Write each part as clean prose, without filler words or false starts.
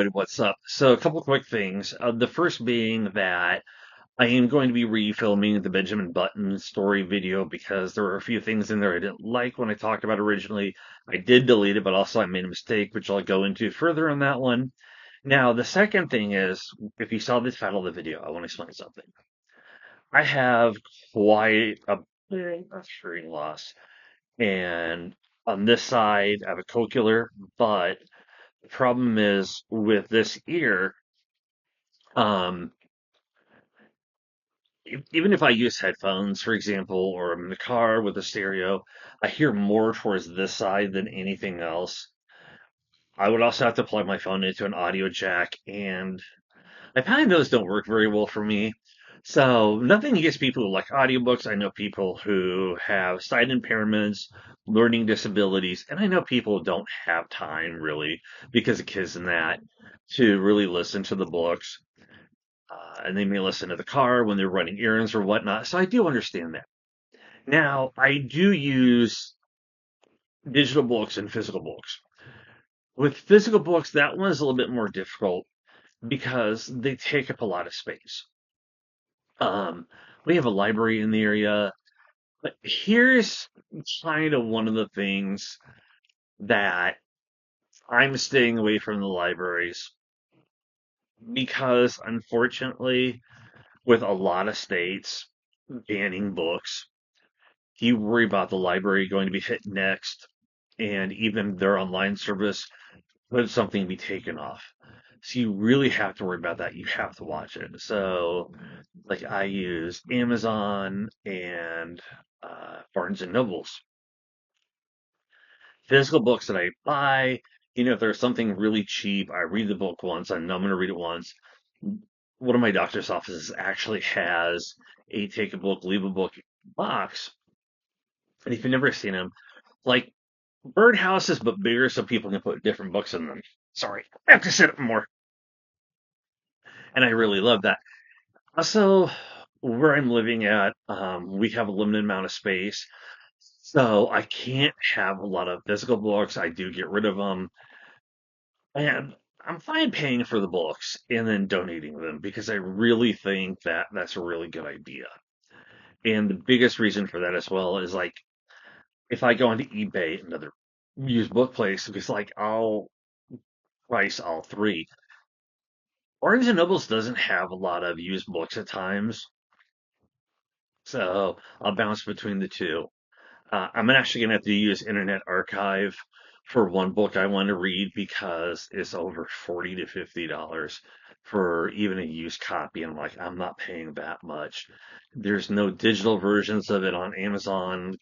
But what's up? So, a couple quick things. The first being that I am going to be refilming the Benjamin Button story video because there were a few things in there I didn't like when I talked about originally. I did delete it, but also I made a mistake, which I'll go into further on that one. Now, the second thing is, if you saw the title of the video, I want to explain something. I have quite a big hearing loss, and on this side, I have a cochlear, but the problem is with this ear. Um, Even if I use headphones, for example, or I'm in the car with a stereo, I hear more towards this side than anything else. I would also have to plug my phone into an audio jack, and I find those don't work very well for me. So, nothing against people who like audiobooks. I know people who have sight impairments, learning disabilities, and I know people who don't have time really because of kids and that to really listen to the books. And they may listen to the car when they're running errands or whatnot. So I do understand that. Now, I do use digital books and physical books. With physical books, that one is a little bit more difficult because they take up a lot of space. Um, we have a library in the area, but here's kind of one of the things that I'm staying away from the libraries because, unfortunately, with a lot of states banning books, you worry about the library going to be hit next, and even their online service could something be taken off. So you really have to worry about that. You have to watch it. So, like I use Amazon and Barnes and Nobles. Physical books that I buy, if there's something really cheap, I read the book once. I know I'm going to read it once. One of my doctor's offices actually has a take a book, leave a book box. And if you've never seen them, like birdhouses, but bigger so people can put different books in them. Sorry, I have to sit up more. And I really love that. Also, where I'm living at, we have a limited amount of space. So I can't have a lot of physical books. I do get rid of them. And I'm fine paying for the books and then donating them because I really think that that's a really good idea. And the biggest reason for that as well is like if I go into eBay, another used book place, because like I'll price all three. Barnes and Nobles doesn't have a lot of used books at times, so I'll bounce between the two. I'm actually gonna have to use Internet Archive for one book I want to read because it's over $40 to $50 for even a used copy. And I'm like, I'm not paying that much. There's no digital versions of it on Amazon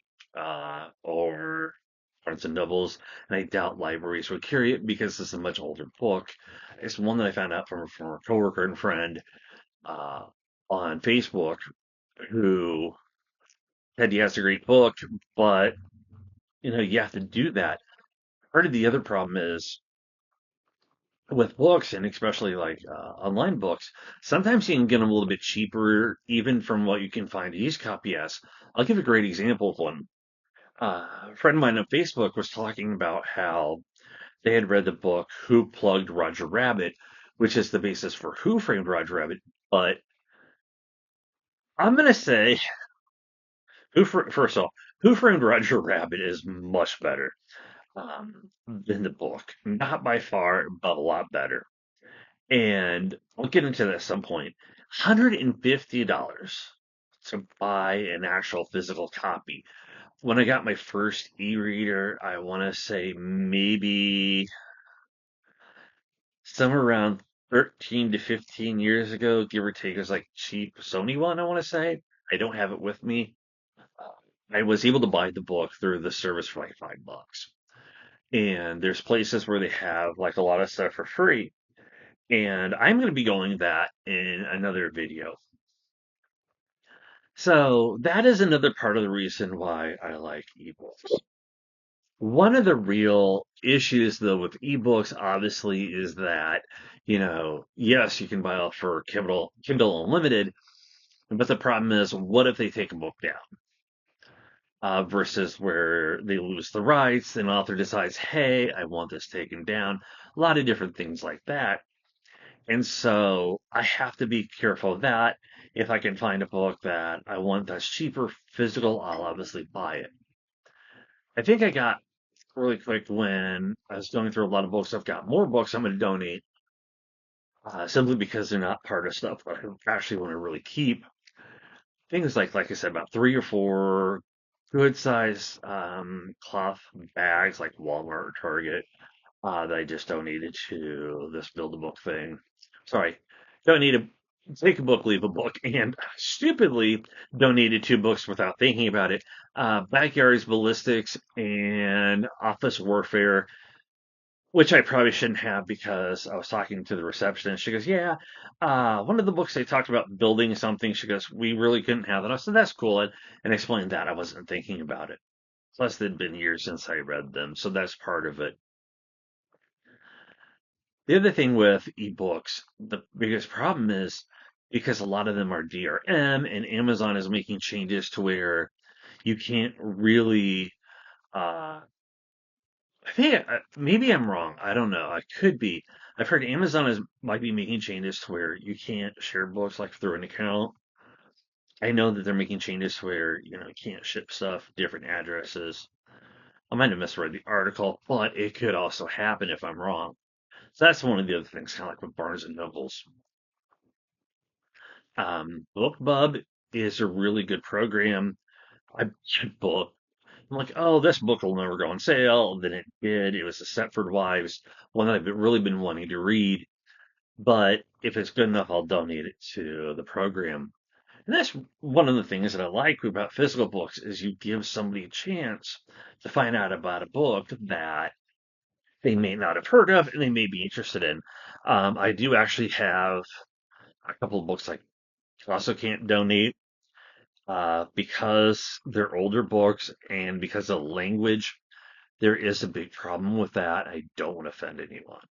or Barnes and Nobles, and I doubt libraries would carry it because it's a much older book. It's one that I found out from a coworker and friend uh, on Facebook who said, yeah, it's a great book, but you have to do that. Part of the other problem is with books, and especially like online books, sometimes you can get them a little bit cheaper, even from what you can find a used copy as. I'll give a great example of one. A friend of mine on Facebook was talking about how they had read the book Who Plugged Roger Rabbit, which is the basis for Who Framed Roger Rabbit. But I'm going to say, first of all, Who Framed Roger Rabbit is much better than the book. Not by far, but a lot better. And I'll get into that at some point. $150 to buy an actual physical copy. When I got my first e-reader, I want to say maybe somewhere around 13 to 15 years ago, give or take, it was like cheap Sony one, I want to say. I don't have it with me. I was able to buy the book through the service for like $5. And there's places where they have like a lot of stuff for free. And I'm going to be going that in another video. So that is another part of the reason why I like ebooks. One of the real issues, though, with ebooks, obviously, is that, yes, you can buy it for Kindle Unlimited, but the problem is, what if they take a book down? Versus where they lose the rights, and author decides, hey, I want this taken down. a lot of different things like that. And so I have to be careful of that. If I can find a book that I want that's cheaper physical, I'll obviously buy it. I think I got really quick when I was going through a lot of books. I've got more books I'm going to donate simply because they're not part of stuff that I actually want to really keep. Things like I said, about three or four good size cloth bags like Walmart or Target that I just donated to this Build a Book thing. Sorry, donated, take a book, leave a book, and stupidly donated two books without thinking about it. Backyards Ballistics and Office Warfare, which I probably shouldn't have because I was talking to the receptionist. She goes, "Yeah, one of the books they talked about building something." She goes, "We really couldn't have that." I said, "That's cool," and explained that I wasn't thinking about it. Plus, it had been years since I read them, so that's part of it. The other thing with ebooks, the biggest problem is because a lot of them are DRM and Amazon is making changes to where you can't really, uh, I think maybe I'm wrong. I don't know. I could be. I've heard Amazon is might be making changes to where you can't share books like through an account. I know that they're making changes to where, you can't ship stuff different addresses. I might have misread the article, but it could also happen if I'm wrong. So that's one of the other things, kind of like with Barnes and Nobles. BookBub is a really good program. I bought a book. I'm like, oh, this book will never go on sale. Then it did. It was The Stepford Wives, one that I've really been wanting to read. But if it's good enough, I'll donate it to the program. And that's one of the things that I like about physical books is you give somebody a chance to find out about a book that they may not have heard of and they may be interested in. I do actually have a couple of books I also can't donate because they're older books and because of language. There is a big problem with that. I don't want to offend anyone.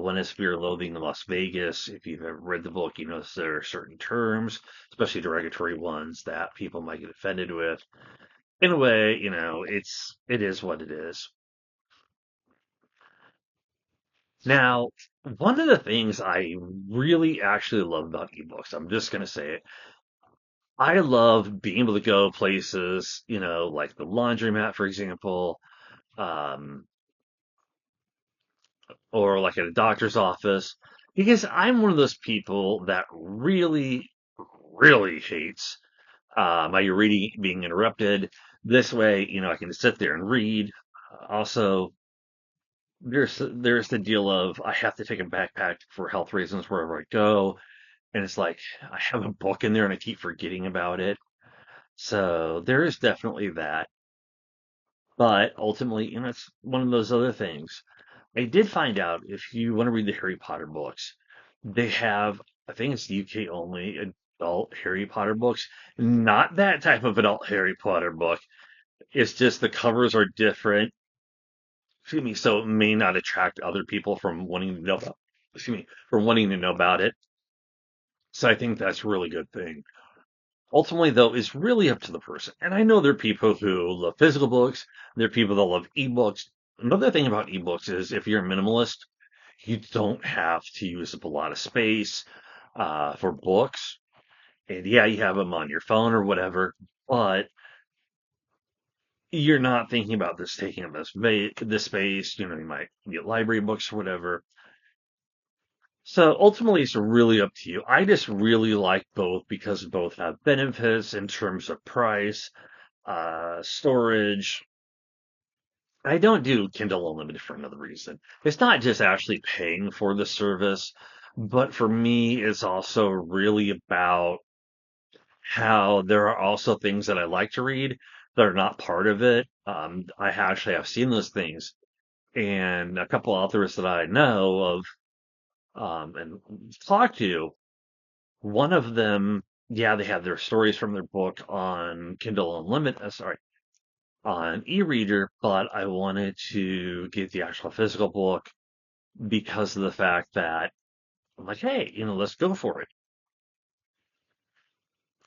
One is Fear, Loathing in Las Vegas. If you've ever read the book, you know there are certain terms, especially derogatory ones, that people might get offended with. In a way, it is what it is. Now, one of the things I really actually love about ebooks, I'm just going to say it, I love being able to go places, like the laundromat, for example, um, or like at a doctor's office, because I'm one of those people that really, really hates my reading being interrupted. This way, I can sit there and read. Also, there's the deal of I have to take a backpack for health reasons wherever I go, and it's like I have a book in there and I keep forgetting about it. So there is definitely that. But ultimately, it's one of those other things. I did find out if you want to read the Harry Potter books, they have, I think it's UK only, adult Harry Potter books. Not that type of adult Harry Potter book. It's just the covers are different. Excuse me, so it may not attract other people from wanting to know about, excuse me, from wanting to know about it. So I think that's a really good thing. Ultimately, though, it's really up to the person. And I know there are people who love physical books. There are people that love ebooks. Another thing about ebooks is if you're a minimalist, you don't have to use up a lot of space for books. And yeah, you have them on your phone or whatever, but you're not thinking about this taking up this space. You might get library books or whatever. So ultimately, it's really up to you. I just really like both because both have benefits in terms of price, storage. I don't do Kindle Unlimited for another reason. It's not just actually paying for the service, but for me, it's also really about how there are also things that I like to read that are not part of it. I actually have seen those things, and a couple authors that I know of and talked to, one of them, yeah, they have their stories from their book on Kindle Unlimited. Sorry, on e-reader, but I wanted to get the actual physical book because of the fact that I'm like, hey, let's go for it.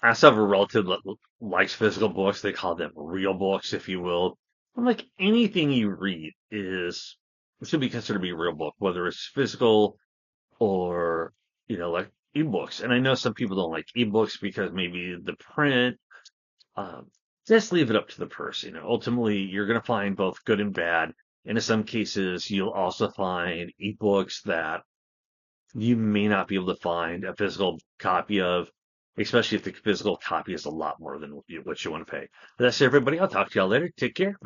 I also have a relative that likes physical books. They call them real books, if you will. I'm like, anything you read is. should be considered to be a real book, whether it's physical or, like ebooks. And I know some people don't like ebooks because maybe the print. Um, just leave it up to the person. Ultimately, you're going to find both good and bad. And in some cases, you'll also find ebooks that you may not be able to find a physical copy of, especially if the physical copy is a lot more than what you want to pay. But that's it, everybody. I'll talk to y'all later. Take care.